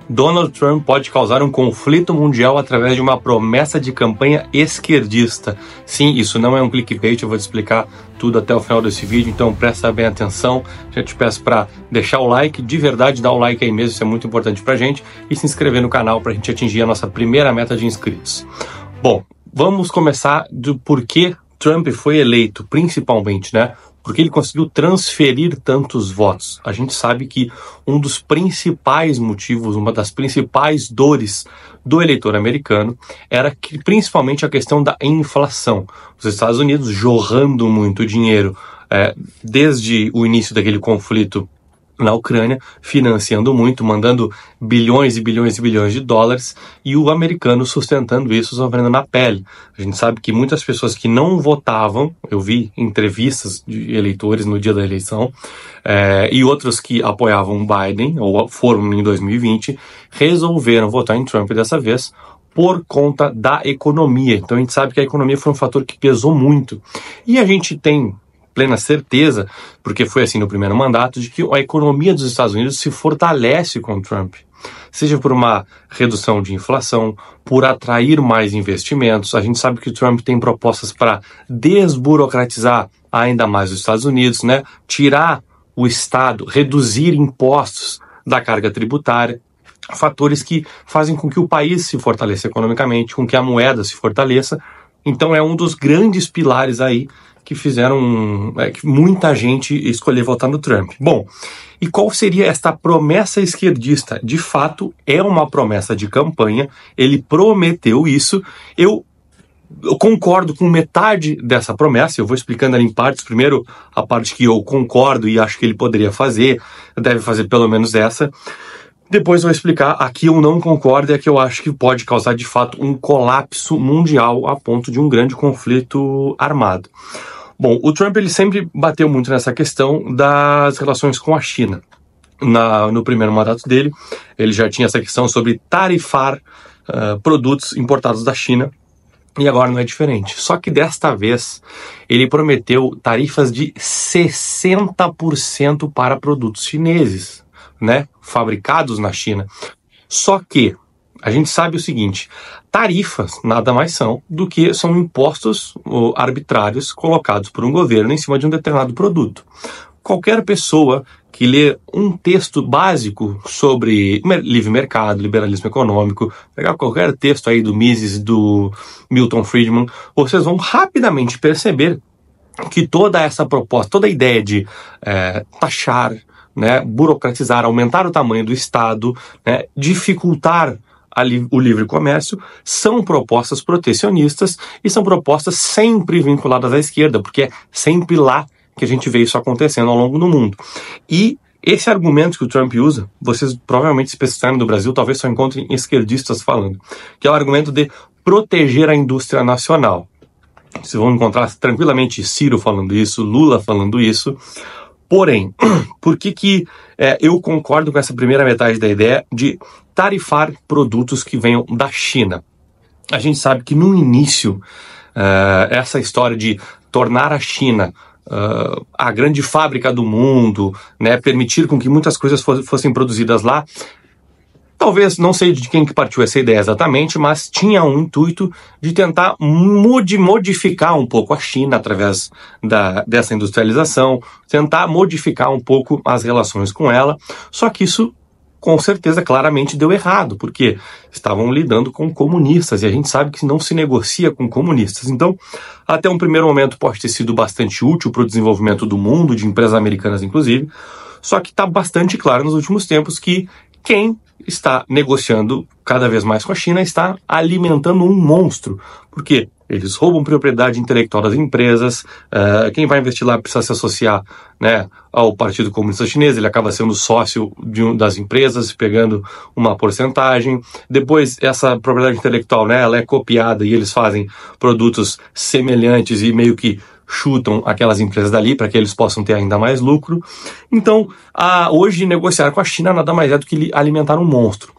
Donald Trump pode causar um conflito mundial através de uma promessa de campanha esquerdista. Sim, isso não é um clickbait, eu vou te explicar tudo até o final desse vídeo, então presta bem atenção. Já te peço para deixar o like, de verdade, dá o like aí mesmo, isso é muito importante pra gente, e se inscrever no canal pra gente atingir a nossa primeira meta de inscritos. Bom, vamos começar do porquê Trump foi eleito, principalmente, né? Porque ele conseguiu transferir tantos votos. A gente sabe que um dos principais motivos, uma das principais dores do eleitor americano era que, principalmente a questão da inflação. Os Estados Unidos jorrando muito dinheiro desde o início daquele conflito na Ucrânia, financiando muito, mandando bilhões e bilhões e bilhões de dólares, e o americano sustentando isso, sofrendo na pele. A gente sabe que muitas pessoas que não votavam, eu vi entrevistas de eleitores no dia da eleição, e outros que apoiavam Biden, ou foram em 2020, resolveram votar em Trump dessa vez, por conta da economia. Então a gente sabe que a economia foi um fator que pesou muito. E a gente tem plena certeza, porque foi assim no primeiro mandato, de que a economia dos Estados Unidos se fortalece com Trump. Seja por uma redução de inflação, por atrair mais investimentos. A gente sabe que o Trump tem propostas para desburocratizar ainda mais os Estados Unidos, né? Tirar o Estado, reduzir impostos da carga tributária. Fatores que fazem com que o país se fortaleça economicamente, com que a moeda se fortaleça. Então é um dos grandes pilares aí que fizeram que muita gente escolher votar no Trump. Bom, e qual seria esta promessa esquerdista? De fato, é uma promessa de campanha, ele prometeu isso. Eu concordo com metade dessa promessa, eu vou explicando ali em partes. Primeiro, a parte que eu concordo e acho que ele poderia fazer, deve fazer pelo menos essa. Depois eu vou explicar a que eu não concordo e a que eu acho que pode causar de fato um colapso mundial a ponto de um grande conflito armado. Bom, o Trump ele sempre bateu muito nessa questão das relações com a China. No primeiro mandato dele, ele já tinha essa questão sobre tarifar produtos importados da China, e agora não é diferente. Só que desta vez, ele prometeu tarifas de 60% para produtos chineses, né, fabricados na China. Só que a gente sabe o seguinte, tarifas nada mais são do que são impostos arbitrários colocados por um governo em cima de um determinado produto. Qualquer pessoa que lê um texto básico sobre livre mercado, liberalismo econômico, pegar qualquer texto aí do Mises, do Milton Friedman, vocês vão rapidamente perceber que toda essa proposta, toda a ideia de taxar, né, burocratizar, aumentar o tamanho do Estado, né, dificultar o livre comércio, são propostas protecionistas e são propostas sempre vinculadas à esquerda, porque é sempre lá que a gente vê isso acontecendo ao longo do mundo. E esse argumento que o Trump usa, vocês provavelmente, se pesquisarem no Brasil, talvez só encontrem esquerdistas falando, que é o argumento de proteger a indústria nacional. Vocês vão encontrar tranquilamente Ciro falando isso, Lula falando isso. Porém, por que eu concordo com essa primeira metade da ideia de tarifar produtos que venham da China? A gente sabe que no início, essa história de tornar a China a grande fábrica do mundo, né, permitir com que muitas coisas fossem produzidas lá, talvez, não sei de quem que partiu essa ideia exatamente, mas tinha um intuito de tentar modificar um pouco a China através dessa industrialização, tentar modificar um pouco as relações com ela, só que isso, com certeza, claramente deu errado, porque estavam lidando com comunistas, e a gente sabe que não se negocia com comunistas. Então, até um primeiro momento pode ter sido bastante útil para o desenvolvimento do mundo, de empresas americanas inclusive, só que está bastante claro nos últimos tempos que quem está negociando cada vez mais com a China está alimentando um monstro. Por quê? Eles roubam propriedade intelectual das empresas, quem vai investir lá precisa se associar, né, ao Partido Comunista Chinês, ele acaba sendo sócio das empresas, pegando uma porcentagem. Depois, essa propriedade intelectual, né, ela é copiada e eles fazem produtos semelhantes e meio que chutam aquelas empresas dali para que eles possam ter ainda mais lucro. Então, hoje negociar com a China nada mais é do que alimentar um monstro.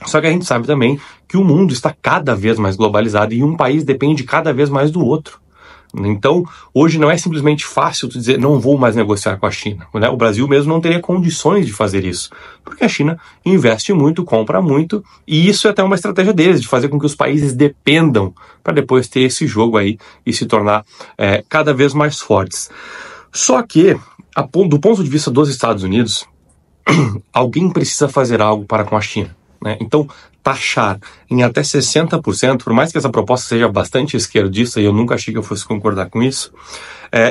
Só que a gente sabe também que o mundo está cada vez mais globalizado e um país depende cada vez mais do outro. Então, hoje não é simplesmente fácil tu dizer não vou mais negociar com a China, né? O Brasil mesmo não teria condições de fazer isso, porque a China investe muito, compra muito, e isso é até uma estratégia deles, de fazer com que os países dependam para depois ter esse jogo aí e se tornar cada vez mais fortes. Só que, do ponto de vista dos Estados Unidos, alguém precisa fazer algo para com a China, né? Então, taxar em até 60%, por mais que essa proposta seja bastante esquerdista, e eu nunca achei que eu fosse concordar com isso,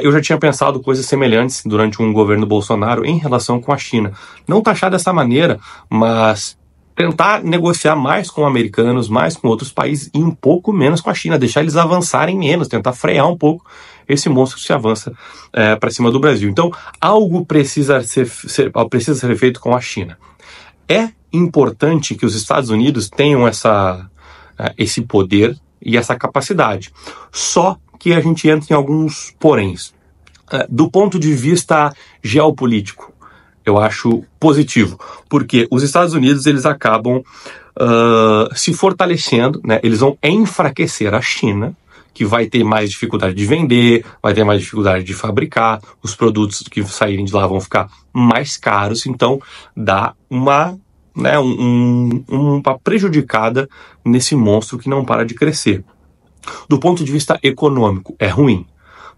eu já tinha pensado coisas semelhantes durante um governo Bolsonaro em relação com a China. Não taxar dessa maneira, mas tentar negociar mais com americanos, mais com outros países e um pouco menos com a China, deixar eles avançarem menos, tentar frear um pouco esse monstro que se avança para cima do Brasil. Então, algo precisa ser feito com a China. É importante que os Estados Unidos tenham esse poder e essa capacidade. Só que a gente entra em alguns poréns. Do ponto de vista geopolítico, eu acho positivo, porque os Estados Unidos eles acabam se fortalecendo, né? Eles vão enfraquecer a China, que vai ter mais dificuldade de vender, vai ter mais dificuldade de fabricar, os produtos que saírem de lá vão ficar mais caros, então dá uma prejudicada nesse monstro que não para de crescer. Do ponto de vista econômico, é ruim,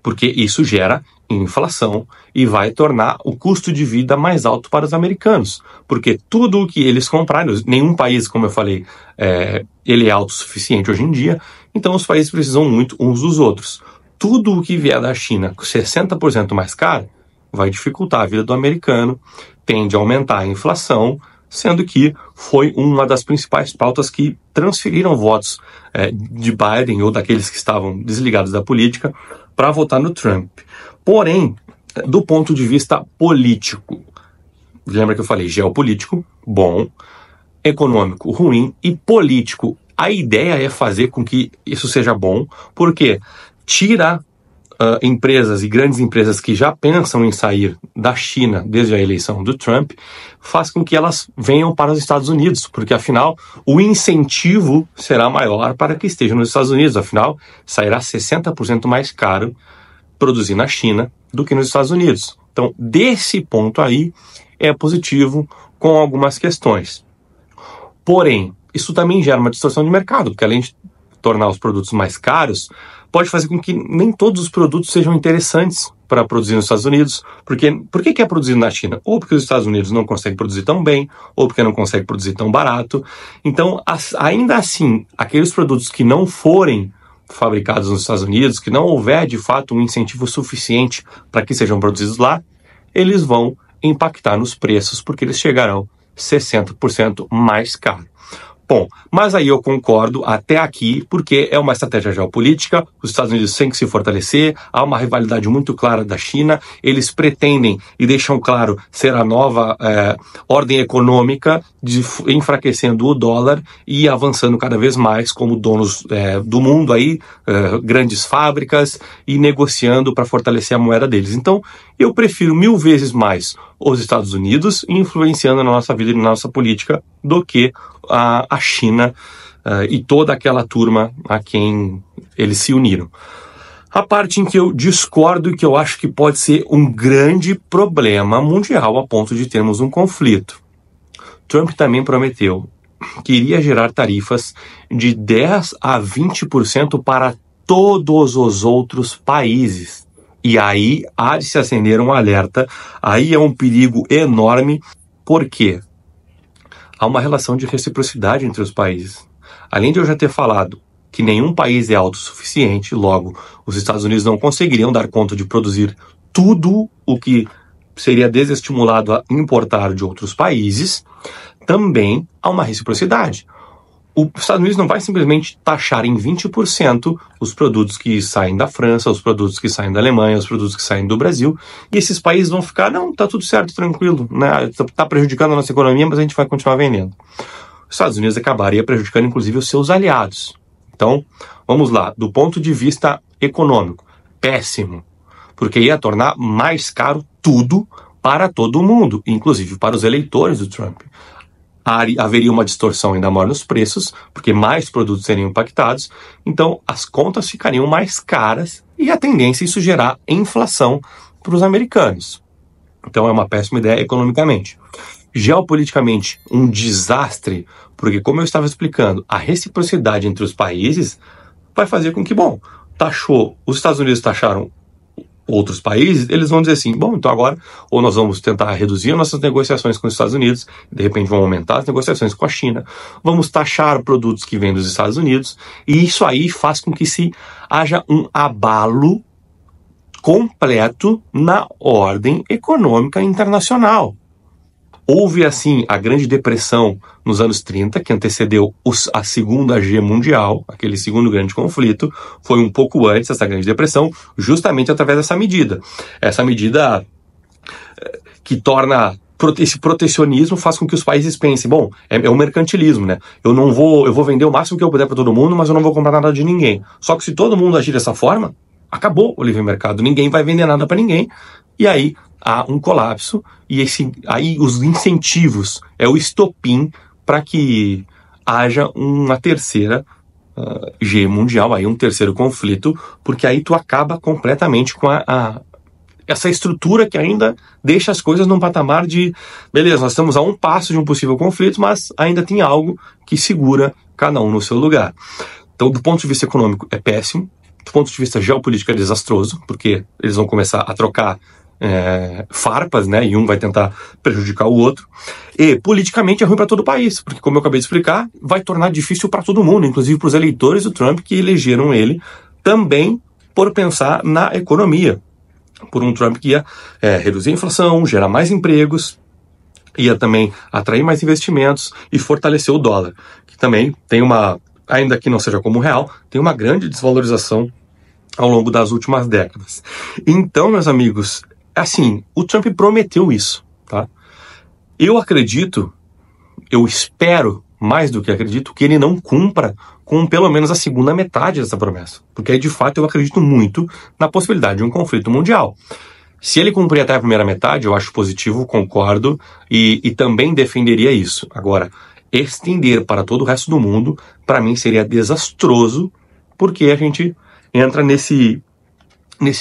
porque isso gera inflação e vai tornar o custo de vida mais alto para os americanos, porque tudo o que eles comprarem, nenhum país, como eu falei, ele é autossuficiente hoje em dia, então os países precisam muito uns dos outros. Tudo o que vier da China com 60% mais caro vai dificultar a vida do americano, tende a aumentar a inflação, sendo que foi uma das principais pautas que transferiram votos de Biden ou daqueles que estavam desligados da política para votar no Trump. Porém, do ponto de vista político, lembra que eu falei geopolítico, bom, econômico, ruim, e político, a ideia é fazer com que isso seja bom, porque tira empresas e grandes empresas que já pensam em sair da China desde a eleição do Trump, faz com que elas venham para os Estados Unidos, porque afinal o incentivo será maior para que estejam nos Estados Unidos, afinal sairá 60% mais caro produzir na China do que nos Estados Unidos. Então, desse ponto aí, é positivo com algumas questões. Porém, isso também gera uma distorção de mercado, porque além de tornar os produtos mais caros, pode fazer com que nem todos os produtos sejam interessantes para produzir nos Estados Unidos. Porque por que é produzido na China? Ou porque os Estados Unidos não conseguem produzir tão bem, ou porque não conseguem produzir tão barato. Então, ainda assim, aqueles produtos que não forem fabricados nos Estados Unidos, que não houver de fato um incentivo suficiente para que sejam produzidos lá, eles vão impactar nos preços, porque eles chegarão 60% mais caro. Bom, mas aí eu concordo até aqui, porque é uma estratégia geopolítica, os Estados Unidos têm que se fortalecer, há uma rivalidade muito clara da China, eles pretendem e deixam claro ser a nova ordem econômica, enfraquecendo o dólar e avançando cada vez mais como donos do mundo aí, grandes fábricas e negociando para fortalecer a moeda deles. Então, eu prefiro 1000 vezes mais os Estados Unidos influenciando na nossa vida e na nossa política do que a China e toda aquela turma a quem eles se uniram. A parte em que eu discordo e que eu acho que pode ser um grande problema mundial a ponto de termos um conflito. Trump também prometeu que iria gerar tarifas de 10 a 20% para todos os outros países. E aí há de se acender um alerta, aí é um perigo enorme, porque há uma relação de reciprocidade entre os países. Além de eu já ter falado que nenhum país é autossuficiente, logo, os Estados Unidos não conseguiriam dar conta de produzir tudo o que seria desestimulado a importar de outros países, também há uma reciprocidade. Os Estados Unidos não vai simplesmente taxar em 20% os produtos que saem da França, os produtos que saem da Alemanha, os produtos que saem do Brasil, e esses países vão ficar, não, tá tudo certo, tranquilo, né? Tá prejudicando a nossa economia, mas a gente vai continuar vendendo. Os Estados Unidos acabaria prejudicando, inclusive, os seus aliados. Então, vamos lá, do ponto de vista econômico, péssimo, porque ia tornar mais caro tudo para todo mundo, inclusive para os eleitores do Trump. Haveria uma distorção ainda maior nos preços, porque mais produtos seriam impactados, então as contas ficariam mais caras e a tendência é isso gerar inflação para os americanos. Então é uma péssima ideia economicamente. Geopoliticamente, um desastre, porque como eu estava explicando, a reciprocidade entre os países vai fazer com que, bom, os Estados Unidos taxaram outros países, eles vão dizer assim, bom, então agora ou nós vamos tentar reduzir nossas negociações com os Estados Unidos, de repente vão aumentar as negociações com a China, vamos taxar produtos que vêm dos Estados Unidos, e isso aí faz com que haja um abalo completo na ordem econômica internacional. Houve, assim, a Grande Depressão nos anos 30, que antecedeu a Segunda Guerra Mundial, aquele segundo grande conflito, foi um pouco antes dessa Grande Depressão, justamente através dessa medida. Essa medida que torna esse protecionismo, faz com que os países pensem, bom, é um mercantilismo, né? Eu vou vender o máximo que eu puder para todo mundo, mas eu não vou comprar nada de ninguém. Só que se todo mundo agir dessa forma, acabou o livre mercado, ninguém vai vender nada para ninguém, e aí há um colapso, e aí os incentivos é o estopim para que haja uma terceira guerra mundial, aí um terceiro conflito, porque aí tu acaba completamente com essa estrutura que ainda deixa as coisas num patamar de, beleza, nós estamos a um passo de um possível conflito, mas ainda tem algo que segura cada um no seu lugar. Então, do ponto de vista econômico, é péssimo, do ponto de vista geopolítico é desastroso, porque eles vão começar a trocar farpas, né? E um vai tentar prejudicar o outro. E politicamente é ruim para todo o país, porque, como eu acabei de explicar, vai tornar difícil para todo mundo, inclusive para os eleitores do Trump que elegeram ele, também por pensar na economia. Por um Trump que ia reduzir a inflação, gerar mais empregos, ia também atrair mais investimentos e fortalecer o dólar, que também tem ainda que não seja como real, tem uma grande desvalorização ao longo das últimas décadas. Então, meus amigos, assim, o Trump prometeu isso, tá? Eu espero, mais do que acredito, que ele não cumpra com pelo menos a segunda metade dessa promessa. Porque aí, de fato, eu acredito muito na possibilidade de um conflito mundial. Se ele cumprir até a primeira metade, eu acho positivo, concordo, e também defenderia isso. Agora, estender para todo o resto do mundo, para mim, seria desastroso, porque a gente entra nesse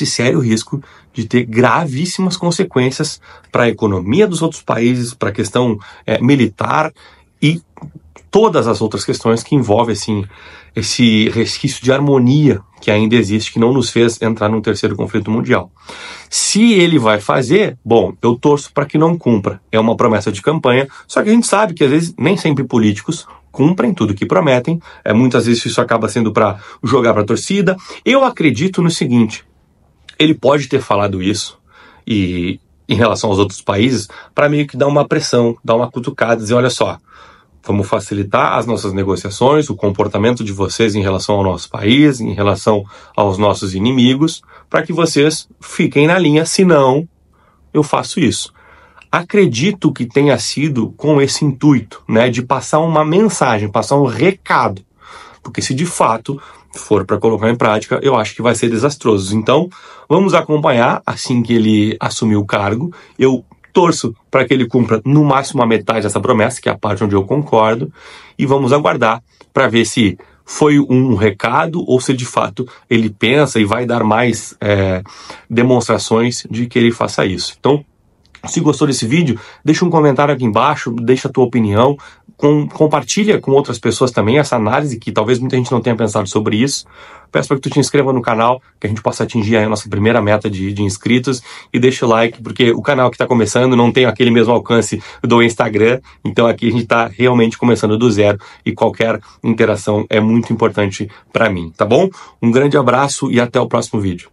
sério risco de ter gravíssimas consequências para a economia dos outros países, para a questão militar e todas as outras questões que envolvem assim, esse resquício de harmonia que ainda existe, que não nos fez entrar num terceiro conflito mundial. Se ele vai fazer, bom, eu torço para que não cumpra. É uma promessa de campanha, só que a gente sabe que às vezes nem sempre políticos cumprem tudo que prometem, muitas vezes isso acaba sendo para jogar para a torcida. Eu acredito no seguinte, ele pode ter falado isso e em relação aos outros países para meio que dar uma pressão, dar uma cutucada, dizer, olha só, vamos facilitar as nossas negociações, o comportamento de vocês em relação ao nosso país, em relação aos nossos inimigos, para que vocês fiquem na linha, senão eu faço isso. Acredito que tenha sido com esse intuito, né, de passar uma mensagem, passar um recado, porque se de fato for para colocar em prática, eu acho que vai ser desastroso. Então, vamos acompanhar assim que ele assumir o cargo. Eu torço para que ele cumpra no máximo a metade dessa promessa, que é a parte onde eu concordo, e vamos aguardar para ver se foi um recado ou se de fato ele pensa e vai dar mais demonstrações de que ele faça isso. Então, se gostou desse vídeo, deixa um comentário aqui embaixo, deixa a tua opinião, compartilha com outras pessoas também essa análise, que talvez muita gente não tenha pensado sobre isso. Peço para que tu te inscreva no canal, que a gente possa atingir aí a nossa primeira meta de inscritos, e deixa o like, porque o canal que está começando não tem aquele mesmo alcance do Instagram, então aqui a gente está realmente começando do zero, e qualquer interação é muito importante para mim, tá bom? Um grande abraço e até o próximo vídeo.